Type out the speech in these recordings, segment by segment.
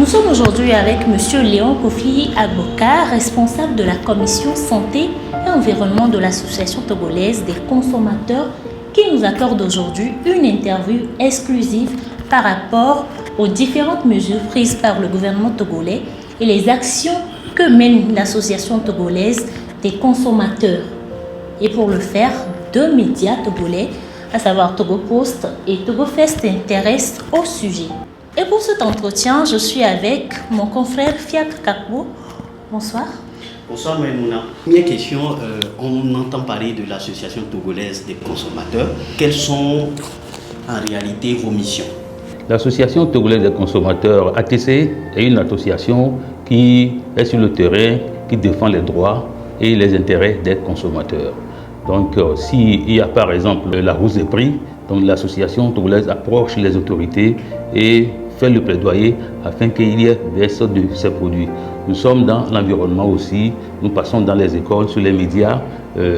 Nous sommes aujourd'hui avec M. Léon Kofi Agboka, responsable de la commission santé et environnement de l'association togolaise des consommateurs, qui nous accorde aujourd'hui une interview exclusive par rapport aux différentes mesures prises par le gouvernement togolais et les actions que mène l'association togolaise des consommateurs. Et pour le faire, deux médias togolais, à savoir Togo Post et Togo Fest, s'intéressent au sujet. Et pour cet entretien, je suis avec mon confrère Fiak Kakbo. Bonsoir. Bonsoir Maïmouna. Première question, on entend parler de l'association togolaise des consommateurs. Quelles sont en réalité vos missions? L'association togolaise des consommateurs ATC est une association qui est sur le terrain, qui défend les droits et les intérêts des consommateurs. Donc s'il y a par exemple la hausse des prix, donc l'association togolaise approche les autorités et fait le plaidoyer afin qu'il y ait baisse de ces produits. Nous sommes dans l'environnement aussi, nous passons dans les écoles, sur les médias,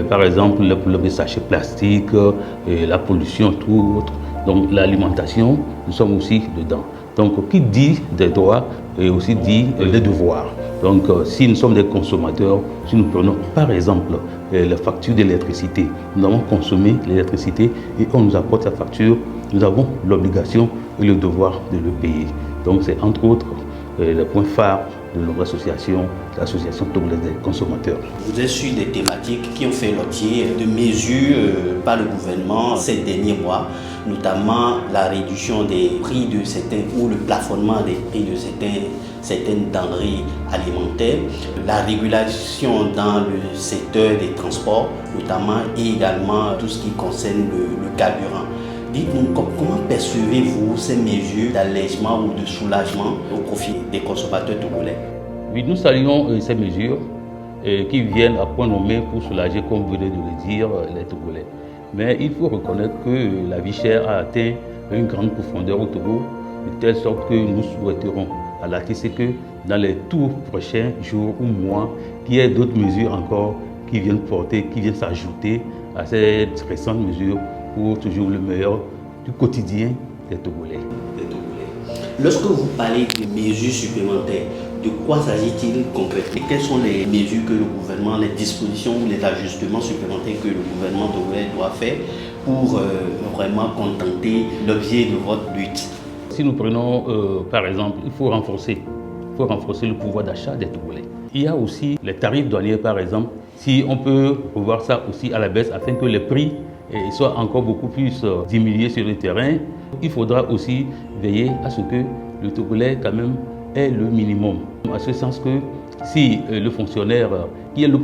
par exemple le sachet plastique, la pollution, tout autre. Donc l'alimentation, nous sommes aussi dedans. Donc qui dit des droits et aussi dit des devoirs. Donc si nous sommes des consommateurs, si nous prenons par exemple la facture d'électricité, nous avons consommé l'électricité et on nous apporte sa facture, nous avons l'obligation et le devoir de le payer. Donc c'est entre autres le point phare de notre association, l'association togolaise des consommateurs. Vous êtes sur des thématiques qui ont fait l'objet de mesures par le gouvernement ces derniers mois, notamment la réduction des prix de certains ou le plafonnement des prix de certaines denrées alimentaires, la régulation dans le secteur des transports, notamment et également tout ce qui concerne le carburant. Dites-nous, comment percevez-vous ces mesures d'allègement ou de soulagement au profit des consommateurs togolais? Oui, nous saluons ces mesures qui viennent à point nommé pour soulager, comme vous venez de le dire, les Togolais. Mais il faut reconnaître que la vie chère a atteint une grande profondeur au Togo, de telle sorte que nous souhaiterons à l'ATC que dans les tout prochains jours ou mois, qu'il y ait d'autres mesures encore qui viennent porter, qui viennent s'ajouter à ces récentes mesures pour toujours le meilleur du quotidien des Togolais. Lorsque vous parlez de mesures supplémentaires, de quoi s'agit-il concrètement? Quelles sont les mesures que le gouvernement, les dispositions ou les ajustements supplémentaires que le gouvernement togolais doit faire pour vraiment contenter l'objet de votre lutte? Si nous prenons par exemple, il faut renforcer le pouvoir d'achat des Togolais. Il y a aussi les tarifs douaniers par exemple, si on peut revoir ça aussi à la baisse afin que les prix soient encore beaucoup plus diminués sur le terrain. Il faudra aussi veiller à ce que le Togolais quand même ait le minimum. À ce sens que si le fonctionnaire qui a le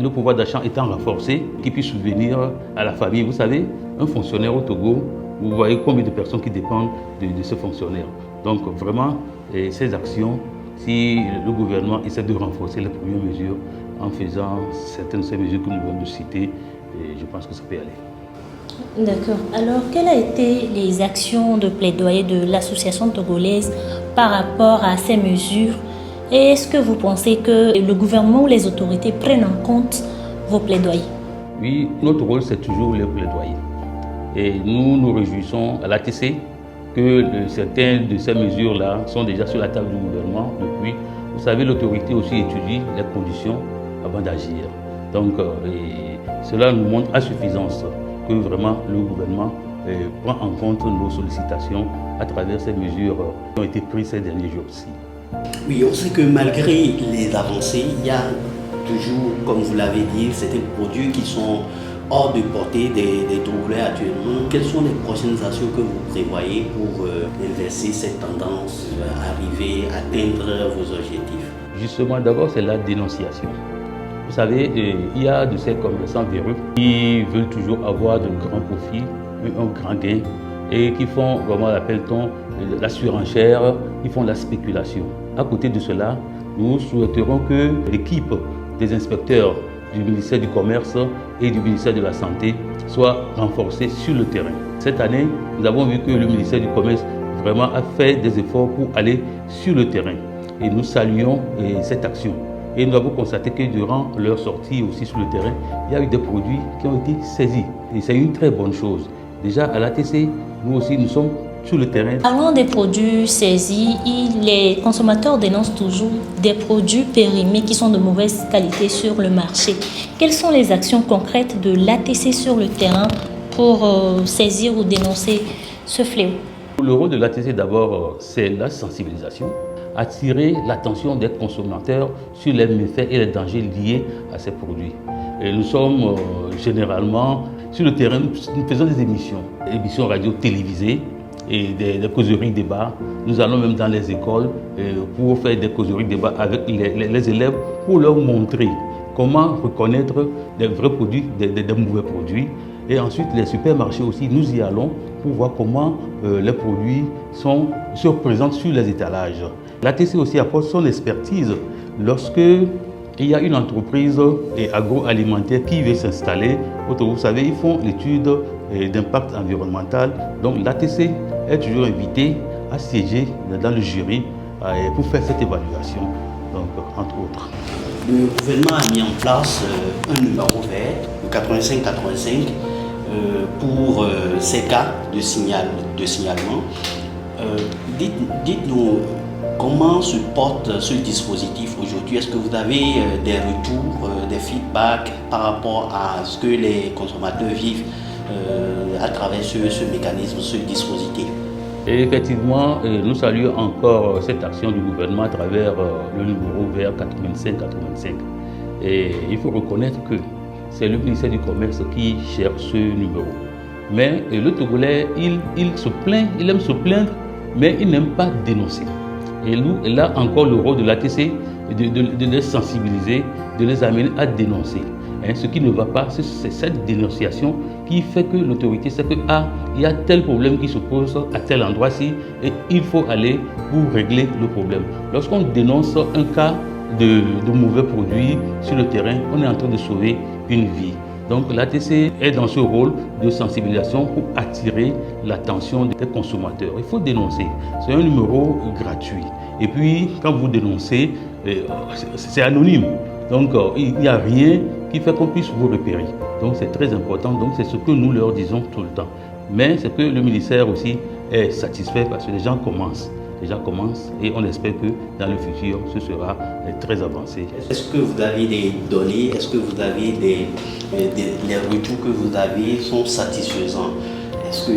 pouvoir d'achat étant renforcé, qu'il puisse subvenir à la famille. Vous savez, un fonctionnaire au Togo, vous voyez combien de personnes qui dépendent de ce fonctionnaire. Donc vraiment, ces actions, si le gouvernement essaie de renforcer les premières mesures en faisant certaines de ces mesures que nous venons de citer, je pense que ça peut aller. D'accord. Alors, quelles ont été les actions de plaidoyer de l'association togolaise par rapport à ces mesures? Et est-ce que vous pensez que le gouvernement ou les autorités prennent en compte vos plaidoyers? Oui, notre rôle, c'est toujours le plaidoyer. Et nous nous réjouissons à l'ATC que certaines de ces mesures-là sont déjà sur la table du gouvernement depuis. Vous savez, l'autorité aussi étudie les conditions avant d'agir. Donc, cela nous montre à suffisance que vraiment le gouvernement prend en compte nos sollicitations à travers ces mesures qui ont été prises ces derniers jours-ci. Oui, on sait que malgré les avancées, il y a toujours, comme vous l'avez dit, certains produits qui sont hors de portée des Togolais actuellement. Quelles sont les prochaines actions que vous prévoyez pour inverser cette tendance, arriver à atteindre vos objectifs? Justement, d'abord, c'est la dénonciation. Vous savez, il y a de ces commerçants véreux qui veulent toujours avoir de grands profits, un grand gain, et qui font, vraiment l'appelle-t-on, la surenchère, qui font la spéculation. À côté de cela, nous souhaiterons que l'équipe des inspecteurs du ministère du Commerce et du ministère de la Santé soit renforcée sur le terrain. Cette année, nous avons vu que le ministère du Commerce vraiment a fait des efforts pour aller sur le terrain. Et nous saluons cette action. Et nous avons constaté que durant leur sortie aussi sur le terrain, il y a eu des produits qui ont été saisis. Et c'est une très bonne chose. Déjà à l'ATC, nous aussi, nous sommes sur le terrain. Parlant des produits saisis, les consommateurs dénoncent toujours des produits périmés qui sont de mauvaise qualité sur le marché. Quelles sont les actions concrètes de l'ATC sur le terrain pour saisir ou dénoncer ce fléau? Le rôle de l'ATC d'abord, c'est la sensibilisation, attirer l'attention des consommateurs sur les méfaits et les dangers liés à ces produits. Et nous sommes généralement sur le terrain, nous faisons des émissions radio télévisées et des causeries débats. Nous allons même dans les écoles pour faire des causeries débats avec les élèves pour leur montrer comment reconnaître des vrais produits, des mauvais produits. Et ensuite, les supermarchés aussi, nous y allons pour voir comment les produits se représentent sur les étalages. L'ATC aussi apporte son expertise lorsque il y a une entreprise agroalimentaire qui veut s'installer. Vous savez, ils font l'étude d'impact environnemental. Donc l'ATC est toujours invité à siéger dans le jury pour faire cette évaluation, donc, entre autres. Le gouvernement a mis en place un numéro vert, le 8585, pour ces cas de signalement. Dites-nous comment se porte ce dispositif aujourd'hui. Est-ce que vous avez des retours, des feedbacks par rapport à ce que les consommateurs vivent à travers ce mécanisme, ce dispositif? Et effectivement, nous saluons encore cette action du gouvernement à travers le numéro vert 8585. Et il faut reconnaître que c'est le ministère du Commerce qui cherche ce numéro. Mais le Togolais, il se plaint, il aime se plaindre, mais il n'aime pas dénoncer. Et nous, là encore, le rôle de l'ATC, de les sensibiliser, de les amener à dénoncer. Ce qui ne va pas, c'est cette dénonciation qui fait que l'autorité sait que il y a tel problème qui se pose à tel endroit-ci et il faut aller pour régler le problème. Lorsqu'on dénonce un cas de mauvais produits sur le terrain, on est en train de sauver une vie. Donc l'ATC est dans ce rôle de sensibilisation pour attirer l'attention des consommateurs. Il faut dénoncer. C'est un numéro gratuit. Et puis, quand vous dénoncez, c'est anonyme. Donc, il n'y a rien qui fait qu'on puisse vous repérer. Donc, c'est très important. Donc, c'est ce que nous leur disons tout le temps. Mais c'est que le ministère aussi est satisfait parce que les gens commencent. Les gens commencent et on espère que dans le futur, ce sera très avancé. Est-ce que vous avez des données? Est-ce que vous avez les retours que vous avez sont satisfaisants? Est-ce que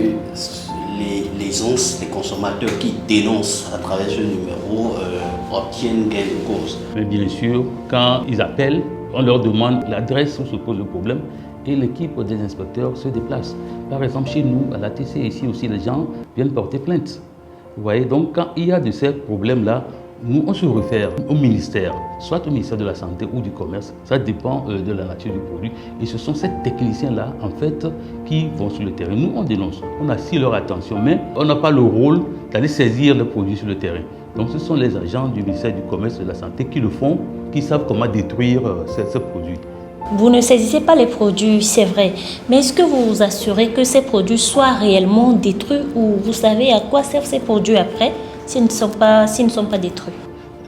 les gens, les consommateurs qui dénoncent à travers ce numéro obtiennent gain de cause? Mais bien sûr, quand ils appellent, on leur demande l'adresse où se pose le problème et l'équipe des inspecteurs se déplace. Par exemple, chez nous, à l'ATC, ici aussi, les gens viennent porter plainte. Vous voyez, donc quand il y a de ces problèmes-là, nous, on se réfère au ministère, soit au ministère de la Santé ou du Commerce. Ça dépend de la nature du produit. Et ce sont ces techniciens-là, en fait, qui vont sur le terrain. Nous, on dénonce, on attire leur attention, mais on n'a pas le rôle d'aller saisir les produits sur le terrain. Donc, ce sont les agents du ministère du Commerce et de la Santé qui le font, qui savent comment détruire ces produits. Vous ne saisissez pas les produits, c'est vrai, mais est-ce que vous vous assurez que ces produits soient réellement détruits ou vous savez à quoi servent ces produits après s'ils ne sont pas détruits?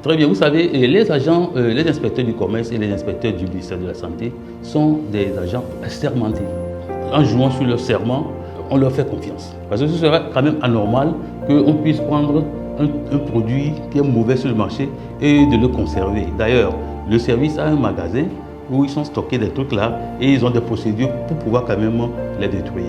Très bien, vous savez, les agents, les inspecteurs du commerce et les inspecteurs du ministère de la Santé sont des agents assermentés. En jouant sur leur serment, on leur fait confiance. Parce que ce serait quand même anormal qu'on puisse prendre un produit qui est mauvais sur le marché et de le conserver. D'ailleurs, le service a un magasin où ils sont stockés des trucs là et ils ont des procédures pour pouvoir quand même les détruire.